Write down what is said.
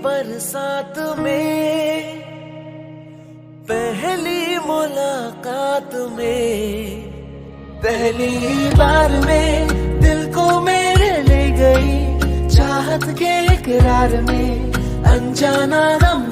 बरसात में, पहली मुलाकात में, पहली बार में दिल को मेरे ले गई चाहत के इकरार में, अनजाना गम